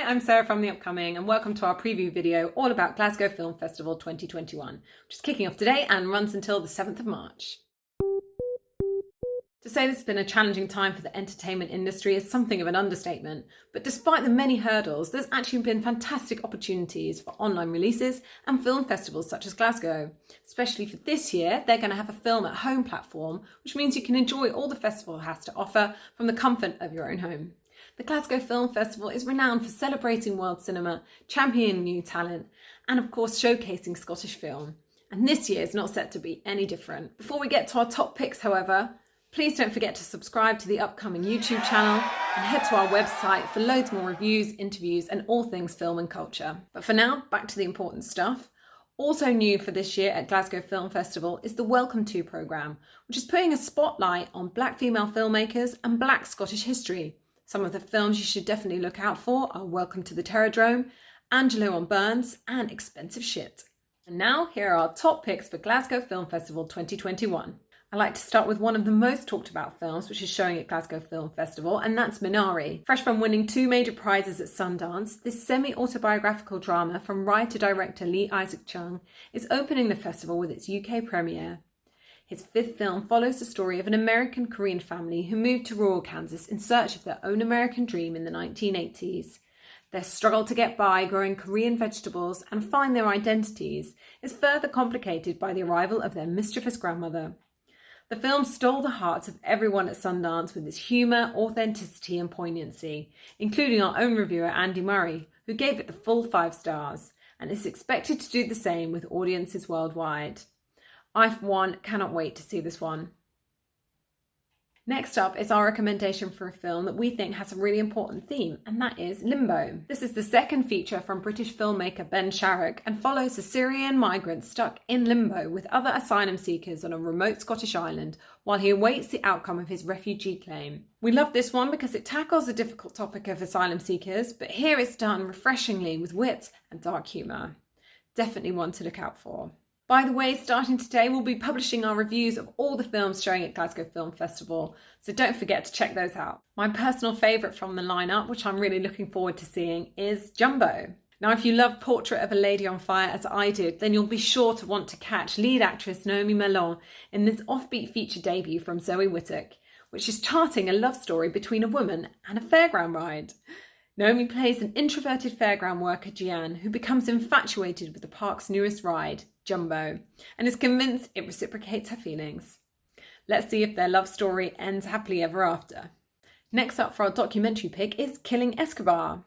I'm Sarah from The Upcoming and welcome to our preview video all about Glasgow Film Festival 2021, which is kicking off today and runs until the 7th of March. To say this has been a challenging time for the entertainment industry is something of an understatement, but despite the many hurdles, there's actually been fantastic opportunities for online releases and film festivals such as Glasgow. Especially for this year, they're going to have a film at home platform, which means you can enjoy all the festival has to offer from the comfort of your own home. The Glasgow Film Festival is renowned for celebrating world cinema, championing new talent, and of course showcasing Scottish film. And this year is not set to be any different. Before we get to our top picks, however, please don't forget to subscribe to the Upcoming YouTube channel and head to our website for loads more reviews, interviews, and all things film and culture. But for now, back to the important stuff. Also new for this year at Glasgow Film Festival is the Welcome To programme, which is putting a spotlight on Black female filmmakers and Black Scottish history. Some of the films you should definitely look out for are Welcome to the Terrordrome, Angelo on Burns, and Expensive Shit. And now, here are our top picks for Glasgow Film Festival 2021. I'd like to start with one of the most talked about films which is showing at Glasgow Film Festival, and that's Minari. Fresh from winning 2 major prizes at Sundance, this semi-autobiographical drama from writer-director Lee Isaac Chung is opening the festival with its UK premiere. His 5th film follows the story of an American-Korean family who moved to rural Kansas in search of their own American dream in the 1980s. Their struggle to get by growing Korean vegetables and find their identities is further complicated by the arrival of their mischievous grandmother. The film stole the hearts of everyone at Sundance with its humour, authenticity and poignancy, including our own reviewer Andy Murray, who gave it the full 5 stars, and is expected to do the same with audiences worldwide. I, for one, cannot wait to see this one. Next up is our recommendation for a film that we think has a really important theme, and that is Limbo. This is the second feature from British filmmaker Ben Sharrock and follows a Syrian migrant stuck in limbo with other asylum seekers on a remote Scottish island while he awaits the outcome of his refugee claim. We love this one because it tackles the difficult topic of asylum seekers, but here it's done refreshingly with wit and dark humour. Definitely one to look out for. By the way, starting today, we'll be publishing our reviews of all the films showing at Glasgow Film Festival, so don't forget to check those out. My personal favourite from the lineup, which I'm really looking forward to seeing, is Jumbo. Now, if you love Portrait of a Lady on Fire as I did, then you'll be sure to want to catch lead actress Naomi Mellon in this offbeat feature debut from Zoe Whittock, which is charting a love story between a woman and a fairground ride. Naomi plays an introverted fairground worker, Jian, who becomes infatuated with the park's newest ride, Jumbo, and is convinced it reciprocates her feelings. Let's see if their love story ends happily ever after. Next up for our documentary pick is Killing Escobar.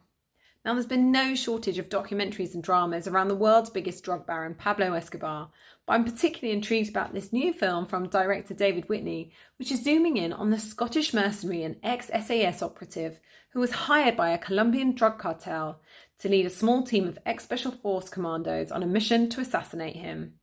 Now, there's been no shortage of documentaries and dramas around the world's biggest drug baron, Pablo Escobar, but I'm particularly intrigued about this new film from director David Whitney, which is zooming in on the Scottish mercenary and ex-SAS operative who was hired by a Colombian drug cartel to lead a small team of ex-Special Force commandos on a mission to assassinate him.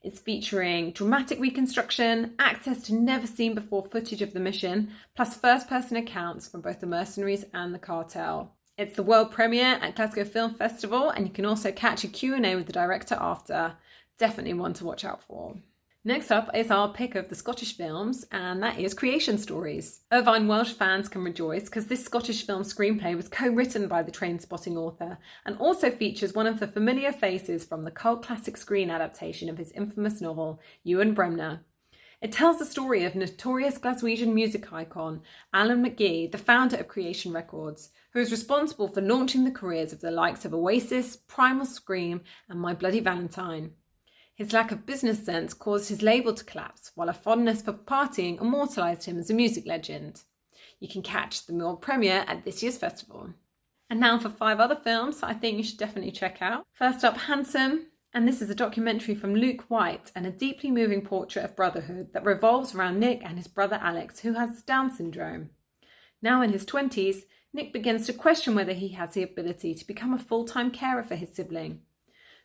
It's featuring dramatic reconstruction, access to never-seen-before footage of the mission, plus first-person accounts from both the mercenaries and the cartel. It's the world premiere at Glasgow Film Festival, and you can also catch a Q&A with the director after. Definitely one to watch out for. Next up is our pick of the Scottish films, and that is Creation Stories. Irvine Welsh fans can rejoice because this Scottish film screenplay was co-written by the Trainspotting author and also features one of the familiar faces from the cult classic screen adaptation of his infamous novel, Ewan Bremner. It tells the story of notorious Glaswegian music icon Alan McGee, the founder of Creation Records, who is responsible for launching the careers of the likes of Oasis, Primal Scream and My Bloody Valentine. His lack of business sense caused his label to collapse, while a fondness for partying immortalised him as a music legend. You can catch the world premiere at this year's festival. And now for 5 other films I think you should definitely check out. First up, Handsome. And this is a documentary from Luke White and a deeply moving portrait of brotherhood that revolves around Nick and his brother Alex, who has Down syndrome. Now in his 20s, Nick begins to question whether he has the ability to become a full-time carer for his sibling.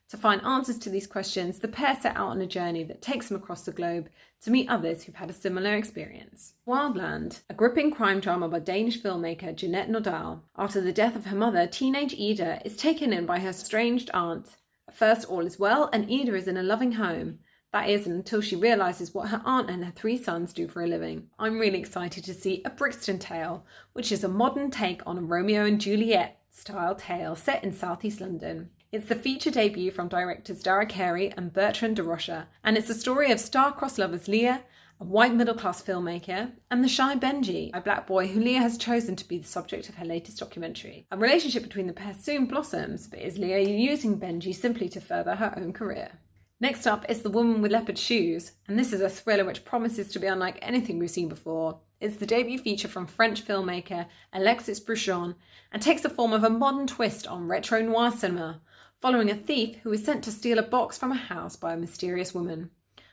To find answers to these questions, the pair set out on a journey that takes them across the globe to meet others who've had a similar experience. Wildland, a gripping crime drama by Danish filmmaker Jeanette Nordal. After the death of her mother, teenage Ida is taken in by her estranged aunt. At first, all is well, and Ida is in a loving home. That is, until she realises what her aunt and her 3 sons do for a living. I'm really excited to see A Brixton Tale, which is a modern take on Romeo and Juliet, style tale set in southeast London. It's the feature debut from directors Dara Carey and Bertrand de Rocha, and it's the story of star-crossed lovers Leah, a white middle-class filmmaker, and the shy Benji, a black boy who Leah has chosen to be the subject of her latest documentary. A relationship between the pair soon blossoms, but is Leah using Benji simply to further her own career? Next up is The Woman with Leopard Shoes, and this is a thriller which promises to be unlike anything we've seen before. It's the debut feature from French filmmaker Alexis Bruchon and takes the form of a modern twist on retro noir cinema, following a thief who is sent to steal a box from a house by a mysterious woman.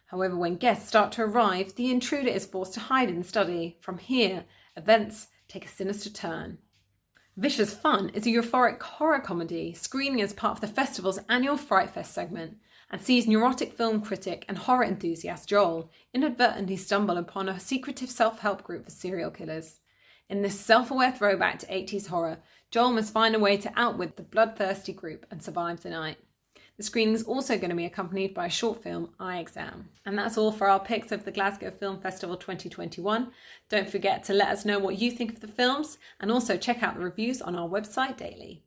However, when guests start to arrive, the intruder is forced to hide in the study. From here, events take a sinister turn. Vicious Fun is a euphoric horror comedy screening as part of the festival's annual Fright Fest segment and sees neurotic film critic and horror enthusiast Joel inadvertently stumble upon a secretive self-help group for serial killers. In this self-aware throwback to 80s horror, Joel must find a way to outwit the bloodthirsty group and survive the night. The screening is also going to be accompanied by a short film, Eye Exam. And that's all for our picks of the Glasgow Film Festival 2021. Don't forget to let us know what you think of the films and also check out the reviews on our website daily.